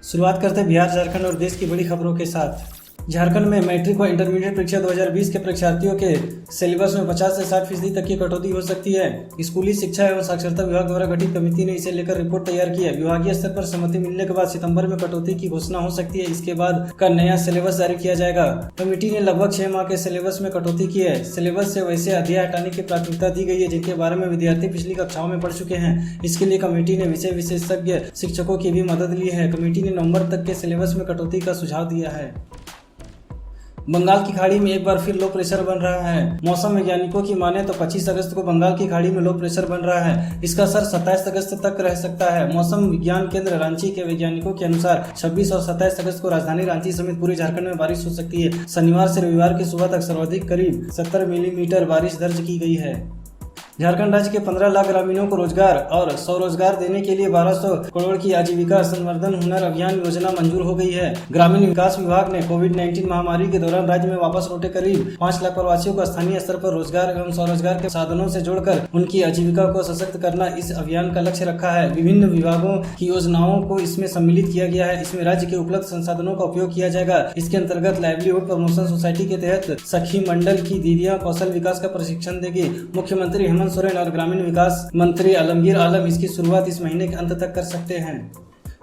शुरुआत करते बिहार, झारखंड और देश की बड़ी खबरों के साथ। झारखंड में मैट्रिक व इंटरमीडिएट परीक्षा 2020 के परीक्षार्थियों के सिलेबस में 50 से 60% तक की कटौती हो सकती है। स्कूली शिक्षा एवं साक्षरता विभाग द्वारा गठित कमेटी ने इसे लेकर रिपोर्ट तैयार की है। विभागीय स्तर पर सहमति मिलने के बाद सितंबर में कटौती की घोषणा हो सकती है। इसके बाद का नया सिलेबस जारी किया जाएगा। कमेटी ने लगभग 6 माह के सिलेबस में कटौती की है। सिलेबस से वैसे अध्याय हटाने की प्राथमिकता दी गई है जिनके बारे में विद्यार्थी पिछली कक्षाओं में पढ़ चुके हैं। इसके लिए कमेटी ने विषय विशेषज्ञ शिक्षकों की भी मदद ली है। कमेटी ने नवंबर तक के सिलेबस में कटौती का सुझाव दिया है। बंगाल की खाड़ी में एक बार फिर लो प्रेशर बन रहा है। मौसम वैज्ञानिकों की माने तो 25 अगस्त को बंगाल की खाड़ी में लो प्रेशर बन रहा है। इसका असर 27 अगस्त तक रह सकता है। मौसम विज्ञान केंद्र रांची के वैज्ञानिकों के अनुसार 26 और 27 अगस्त को राजधानी रांची समेत पूरे झारखंड में बारिश हो सकती है। शनिवार से रविवार की सुबह तक सर्वाधिक करीब 70 मिलीमीटर बारिश दर्ज की गई है। झारखंड राज्य के 15 लाख ग्रामीणों को रोजगार और स्वरोजगार देने के लिए 1200 करोड़ की आजीविका संवर्धन हुनर अभियान योजना मंजूर हो गई है। ग्रामीण विकास विभाग ने कोविड-19 महामारी के दौरान राज्य में वापस लौटे करीब 5 लाख प्रवासियों को स्थानीय स्तर पर रोजगार एवं स्वरोजगार के साधनों से जोड़कर उनकी आजीविका को सशक्त करना इस अभियान का लक्ष्य रखा है। विभिन्न विभागों की योजनाओं को इसमें सम्मिलित किया गया है। इसमें राज्य के उपलब्ध संसाधनों का उपयोग किया जाएगा। इसके अंतर्गत लाइवलीहुड प्रमोशन सोसाइटी के तहत सखी मंडल की दीदियां कौशल विकास का प्रशिक्षण देगी। मुख्यमंत्री हेमंत सोरेन और ग्रामीण विकास मंत्री आलमगीर आलम इसकी शुरुआत इस महीने के अंत तक कर सकते हैं।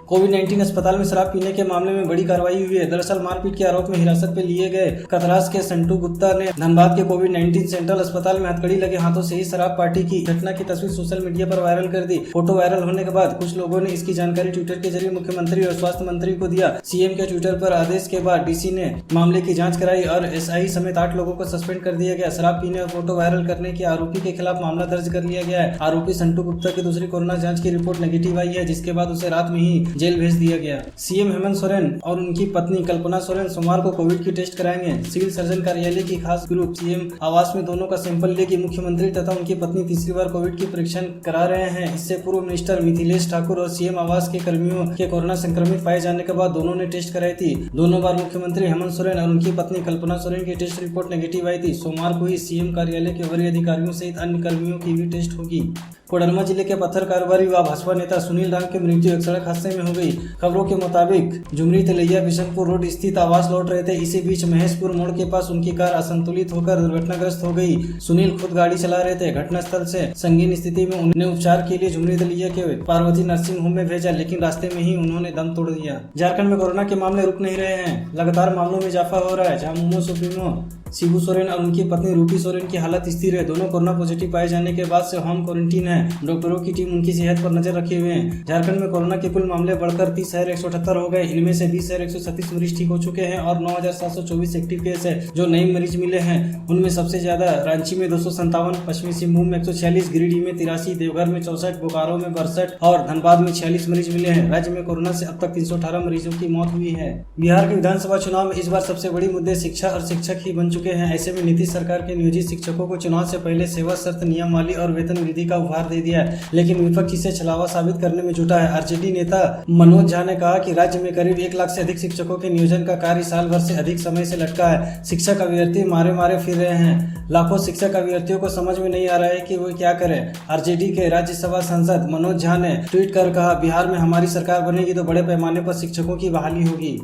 कोविड-19 अस्पताल में शराब पीने के मामले में बड़ी कार्रवाई हुई है। दरअसल मारपीट के आरोप में हिरासत में लिए गए कतरास के संटू गुप्ता ने धनबाद के कोविड-19 सेंट्रल अस्पताल में हथकड़ी लगे हाथों से ही शराब पार्टी की घटना की तस्वीर सोशल मीडिया पर वायरल कर दी। फोटो वायरल होने के बाद कुछ लोगों ने इसकी जानकारी ट्विटर के जरिए मुख्यमंत्री और स्वास्थ्य मंत्री को दिया। सीएम के ट्विटर पर आदेश के बाद डीसी ने मामले की जाँच कराई और एसआई समेत 8 लोगों को सस्पेंड कर दिया गया। शराब पीने और फोटो वायरल करने के आरोपी के खिलाफ मामला दर्ज कर लिया गया है। आरोपी संटू गुप्ता की दूसरी कोरोना जाँच की रिपोर्ट नेगेटिव आई है, जिसके बाद उसे रात में ही जेल भेज दिया गया। सीएम हेमंत सोरेन और उनकी पत्नी कल्पना सोरेन सोमवार को कोविड की टेस्ट कराएंगे। सिविल सर्जन कार्यालय की खास ग्रुप सीएम आवास में दोनों का सैंपल लेगी। मुख्यमंत्री तथा उनकी पत्नी तीसरी बार कोविड की परीक्षण करा रहे हैं। इससे पूर्व मिनिस्टर मिथिलेश ठाकुर और सीएम आवास के कर्मियों के कोरोना संक्रमित पाए जाने के बाद दोनों ने टेस्ट कराई थी। दोनों बार मुख्यमंत्री हेमंत सोरेन और उनकी पत्नी कल्पना सोरेन की टेस्ट रिपोर्ट नेगेटिव आई थी। सोमवार को ही सीएम कार्यालय के वरीय अधिकारियों सहित अन्य कर्मियों की भी टेस्ट होगी। कोडरमा जिले के पत्थर कारोबारी व भाजपा नेता सुनील राम की मृत्यु एक सड़क हादसे में हो गई। खबरों के मुताबिक झुमरी तलैया बिशनपुर रोड स्थित आवास लौट रहे थे। इसी बीच महेशपुर मोड़ के पास उनकी कार असंतुलित होकर दुर्घटनाग्रस्त हो गई। सुनील खुद गाड़ी चला रहे थे। घटनास्थल से संगीन स्थिति में उन्हें उपचार के लिए झुमरी तलैया के पार्वती नर्सिंग होम में भेजा, लेकिन रास्ते में ही उन्होंने दम तोड़ दिया। झारखंड में कोरोना के मामले रुक नहीं रहे हैं। लगातार मामलों में इजाफा हो रहा है। झामुमो सुप्रीमो शिबू सोरेन और उनकी पत्नी रूपी सोरेन की हालत स्थिर है। दोनों कोरोना पॉजिटिव पाए जाने के बाद से होम क्वारंटीन है। डॉक्टरों की टीम उनकी सेहत पर नजर रखे हुए हैं। झारखंड में कोरोना के कुल मामले बढ़कर 30,178 हो गए। इनमें से 20,136 मरीज ठीक हो चुके हैं और 9,724 एक्टिव केस है। जो नए मरीज मिले हैं उनमें सबसे ज्यादा रांची में 257, पश्चिमी सिंहभूम में 146, गिरिडीह में 83, देवघर में 64, बोकारो में 62 और धनबाद में 46 मरीज मिले हैं। राज्य में कोरोना से अब तक 318 मरीजों की मौत हुई है। बिहार के विधानसभा चुनाव में इस बार सबसे बड़ी मुद्दे शिक्षा और शिक्षक ही बन चुके हैं। ऐसे में नीतीश सरकार के नियोजित शिक्षकों को चुनाव से पहले सेवा शर्त नियमावली और वेतन वृद्धि का उपहार दे दिया है, लेकिन विपक्ष इसे छलावा साबित करने में जुटा है। आरजेडी नेता मनोज झा ने कहा कि राज्य में करीब 1 लाख से अधिक शिक्षकों के नियोजन का कार्य साल भर से अधिक समय से लटका है। शिक्षक अभ्यर्थी मारे फिर रहे हैं। लाखों शिक्षक अभ्यर्थियों को समझ में नहीं आ रहा है कि वो क्या करें। आरजेडी के राज्यसभा सांसद मनोज झा ने ट्वीट कर कहा, बिहार में हमारी सरकार बनेगी तो बड़े पैमाने पर शिक्षकों की बहाली होगी।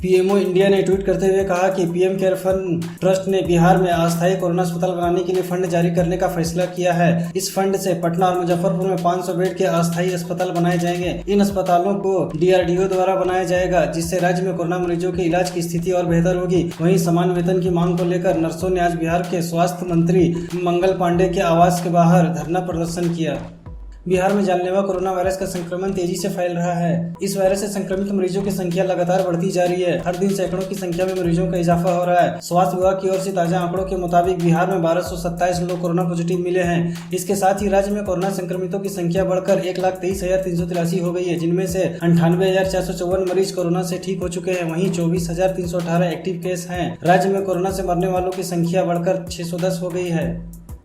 पीएमओ इंडिया ने ट्वीट करते हुए कहा कि पीएम केयर फंड ट्रस्ट ने बिहार में अस्थायी कोरोना अस्पताल बनाने के लिए फंड जारी करने का फैसला किया है। इस फंड से पटना और मुजफ्फरपुर में 500 बेड के अस्थायी अस्पताल बनाए जाएंगे। इन अस्पतालों को डीआरडीओ द्वारा बनाया जाएगा, जिससे राज्य में कोरोना मरीजों के इलाज की स्थिति और बेहतर होगी। वहीं समान वेतन की मांग को लेकर नर्सों ने आज बिहार के स्वास्थ्य मंत्री मंगल पांडे के आवास के बाहर धरना प्रदर्शन किया। बिहार में जानलेवा कोरोना वायरस का संक्रमण तेजी से फैल रहा है। इस वायरस से संक्रमित मरीजों की संख्या लगातार बढ़ती जा रही है। हर दिन सैकड़ों की संख्या में मरीजों का इजाफा हो रहा है। स्वास्थ्य विभाग की ओर से ताजा आंकड़ों के मुताबिक बिहार में 1227 लोग कोरोना पॉजिटिव मिले हैं। इसके साथ ही राज्य में कोरोना संक्रमितों की संख्या बढ़कर 1,23,383 हो गई है, जिनमें से 98,454 मरीज कोरोना से ठीक हो चुके हैं। वहीं 24,318 एक्टिव केस हैं। राज्य में कोरोना से मरने वालों की संख्या बढ़कर 610 हो गई है।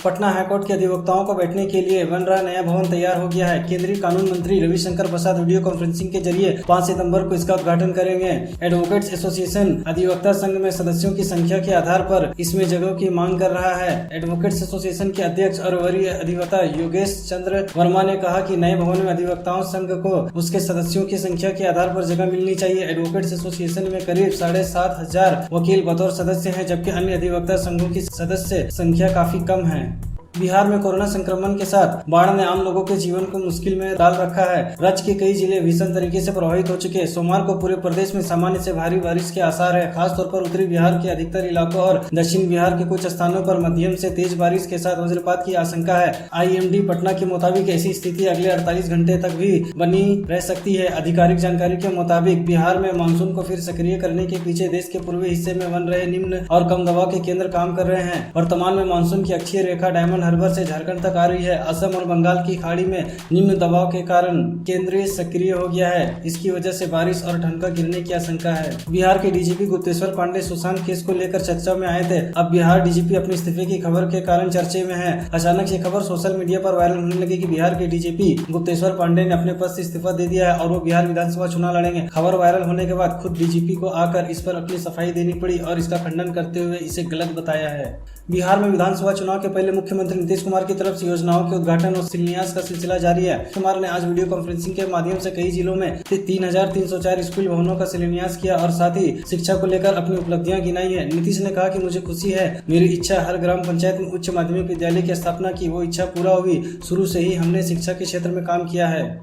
पटना हाईकोर्ट के अधिवक्ताओं को बैठने के लिए बन रहा नया भवन तैयार हो गया है। केंद्रीय कानून मंत्री रविशंकर प्रसाद वीडियो कॉन्फ्रेंसिंग के जरिए 5 सितंबर को इसका उद्घाटन करेंगे। एडवोकेट्स एसोसिएशन अधिवक्ता संघ में सदस्यों की संख्या के आधार पर इसमें जगह की मांग कर रहा है। एडवोकेट्स एसोसिएशन के अध्यक्ष और वरीय अधिवक्ता योगेश चंद्र वर्मा ने कहा कि नए भवन में अधिवक्ताओं संघ को उसके सदस्यों की संख्या के आधार पर जगह मिलनी चाहिए। एडवोकेट्स एसोसिएशन में करीब 7,500 वकील बतौर सदस्य हैं, जबकि अन्य अधिवक्ता संघों की सदस्य संख्या काफी कम है। बिहार में कोरोना संक्रमण के साथ बाढ़ ने आम लोगों के जीवन को मुश्किल में डाल रखा है। राज्य के कई जिले भीषण तरीके से प्रभावित हो चुके हैं। सोमवार को पूरे प्रदेश में सामान्य से भारी बारिश के आसार है। खासतौर पर उत्तरी बिहार के अधिकतर इलाकों और दक्षिण बिहार के कुछ स्थानों पर मध्यम से तेज बारिश के साथ वज्रपात की आशंका है। IMD पटना के मुताबिक ऐसी स्थिति अगले 48 घंटे तक भी बनी रह सकती है। आधिकारिक जानकारी के मुताबिक बिहार में मानसून को फिर सक्रिय करने के पीछे देश के पूर्वी हिस्से में बन रहे निम्न और कम दबाव के केंद्र काम कर रहे हैं। वर्तमान में मानसून की अक्षीय रेखा डायमंड हार्बर से झारखंड तक आ रही है। असम और बंगाल की खाड़ी में निम्न दबाव के कारण केंद्र सक्रिय हो गया है। इसकी वजह से बारिश और ठनका गिरने की आशंका है। बिहार के डीजीपी गुप्तेश्वर पांडे सुशांत केस को लेकर चर्चा में आए थे। अब बिहार डीजीपी अपने इस्तीफे की खबर के कारण चर्चे में है। अचानक से खबर सोशल मीडिया पर वायरल होने लगी कि बिहार के डीजीपी गुप्तेश्वर पांडे ने अपने पद से इस्तीफा दे दिया है और वो बिहार विधानसभा चुनाव लड़ेंगे। खबर वायरल होने के बाद खुद डीजीपी को आकर इस पर अपनी सफाई देनी पड़ी और इसका खंडन करते हुए इसे गलत बताया है। बिहार में विधानसभा चुनाव के पहले मुख्यमंत्री नीतीश कुमार की तरफ से योजनाओं के उद्घाटन और शिलान्यास का सिलसिला जारी है। कुमार ने आज वीडियो कॉन्फ्रेंसिंग के माध्यम से कई जिलों में 3,304 स्कूल भवनों का शिलान्यास किया और साथ ही शिक्षा को लेकर अपनी उपलब्धियां गिनाई है। नीतीश ने कहा कि मुझे खुशी है, मेरी इच्छा हर ग्राम पंचायत में उच्च माध्यमिक विद्यालय की स्थापना की, वो इच्छा पूरा हुई। शुरू से ही हमने शिक्षा के क्षेत्र में काम किया है।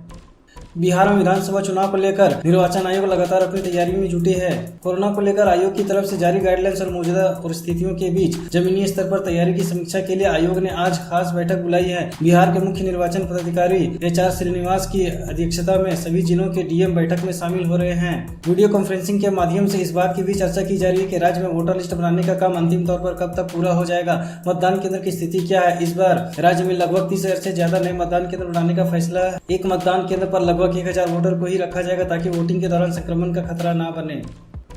बिहार में विधानसभा चुनाव को लेकर निर्वाचन आयोग लगातार अपनी तैयारी में जुटे है। कोरोना को लेकर आयोग की तरफ से जारी गाइडलाइंस और मौजूदा परिस्थितियों के बीच जमीनी स्तर पर तैयारी की समीक्षा के लिए आयोग ने आज खास बैठक बुलाई है। बिहार के मुख्य निर्वाचन पदाधिकारी HR श्रीनिवास की अध्यक्षता में सभी जिलों के DM बैठक में शामिल हो रहे हैं। वीडियो कॉन्फ्रेंसिंग के माध्यम से इस बात की भी चर्चा की जा रही है कि राज्य में वोटर लिस्ट बनाने का काम अंतिम तौर पर कब तक पूरा हो जाएगा, मतदान केंद्र की स्थिति क्या है। इस बार राज्य में लगभग 30,000 से ज्यादा नए मतदान केंद्र बनाने का फैसला है। एक मतदान केंद्र पर लगभग 1,000 वोटर को ही रखा जाएगा ताकि वोटिंग के दौरान संक्रमण का खतरा ना बने।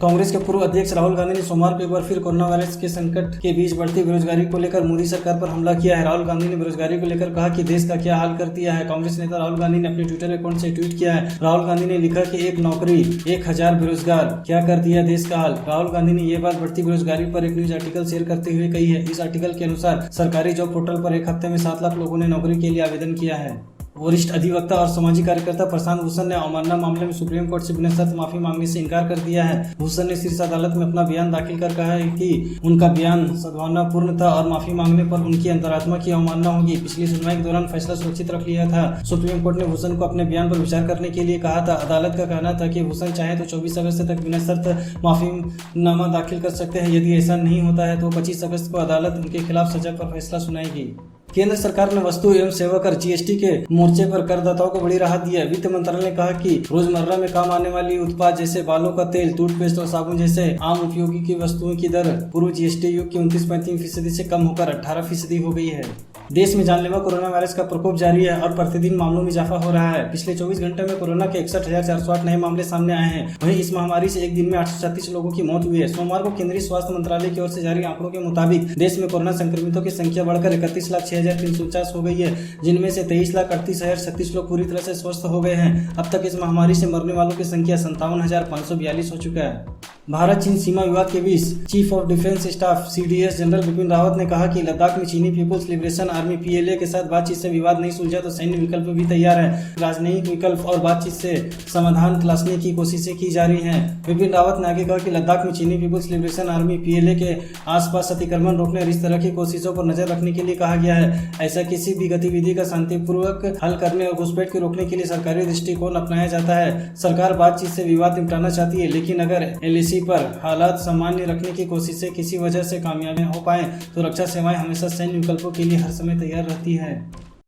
कांग्रेस के पूर्व अध्यक्ष राहुल गांधी ने सोमवार को एक बार फिर कोरोना वायरस के संकट के बीच बढ़ती बेरोजगारी को लेकर मोदी सरकार पर हमला किया है। राहुल गांधी ने बेरोजगारी को लेकर कहा कि देश का क्या हाल कर दिया है। कांग्रेस नेता राहुल गांधी ने अपने ट्विटर अकाउंट से ट्वीट किया है। राहुल गांधी ने लिखा कि एक नौकरी 1,000 बेरोजगार, क्या कर दिया देश का हाल। राहुल गांधी ने ये बात बढ़ती बेरोजगारी पर एक न्यूज आर्टिकल शेयर करते हुए कही है। इस आर्टिकल के अनुसार सरकारी जॉब पोर्टल पर एक हफ्ते में 7 लाख लोगों ने नौकरी के लिए आवेदन किया है। वरिष्ठ अधिवक्ता और सामाजिक कार्यकर्ता प्रशांत भूषण ने अवमानना मामले में सुप्रीम कोर्ट से बिना शर्त माफी मांगने से इनकार कर दिया है। भूषण ने शीर्ष अदालत में अपना बयान दाखिल कर कहा है कि उनका बयान सद्भावनापूर्ण था और माफी मांगने पर उनकी अंतरात्मा की अवमानना होगी। पिछली सुनवाई के दौरान फैसला सुरक्षित रख लिया था। सुप्रीम कोर्ट ने भूषण को अपने बयान पर विचार करने के लिए कहा था। अदालत का कहना था कि भूषण चाहे तो 24 अगस्त तक बिना शर्त माफीनामा दाखिल कर सकते हैं। यदि ऐसा नहीं होता है तो 25 अगस्त को अदालत उनके खिलाफ सजा पर फैसला सुनाएगी। केंद्र सरकार ने वस्तु एवं सेवा कर GST के मोर्चे पर करदाताओं को बड़ी राहत दी है। वित्त मंत्रालय ने कहा कि रोजमर्रा में काम आने वाली उत्पाद जैसे बालों का तेल, टूथपेस्ट और साबुन जैसे आम उपयोगी की वस्तुओं की दर पूर्व GST युग के 29.3% से कम होकर 18% हो गई है। देश में जानलेवा कोरोना वायरस का प्रकोप जारी है और प्रतिदिन मामलों में इजाफा हो रहा है। पिछले 24 घंटे में कोरोना के 61,408 नए मामले सामने आए हैं। वहीं इस महामारी से एक दिन में 836 लोगों की मौत हुई है। सोमवार को केंद्रीय स्वास्थ्य मंत्रालय की ओर से जारी आंकड़ों के मुताबिक देश में कोरोना संक्रमितों की संख्या बढ़कर 31,06,349 हो गई है, जिनमें से 23,38,036 लोग पूरी तरह से स्वस्थ हो गए हैं। अब तक इस महामारी से मरने वालों की संख्या 57,542 हो चुका है। भारत चीन सीमा विवाद के बीच chief of defence staff CDS general Bipin Rawat ने कहा कि लद्दाख में चीनी पीपुल्स लिबरेशन आर्मी PLA के साथ बातचीत से विवाद नहीं सुलझा तो सैन्य विकल्प भी तैयार है। राजनयिक विकल्प और बातचीत से समाधान तलाशने की कोशिशें की जा रही हैं। बिपिन रावत ने आगे कहा कि लद्दाख में चीनी पीपुल्स लिबरेशन आर्मी PLA के आसपास अतिक्रमण रोकने और इस तरह की कोशिशों पर नजर रखने के लिए कहा गया है। ऐसा किसी भी गतिविधि का शांतिपूर्वक हल करने और घुसपैठ को रोकने के लिए सरकारी दृष्टिकोण अपनाया जाता है। सरकार बातचीत से विवाद निपटाना चाहती है, लेकिन अगर LAC पर हालात सामान्य रखने की कोशिशें किसी वजह से कामयाब हो पाए तो रक्षा सेवाएं हमेशा सैन्य विकल्पों के लिए हर समय तैयार रहती है।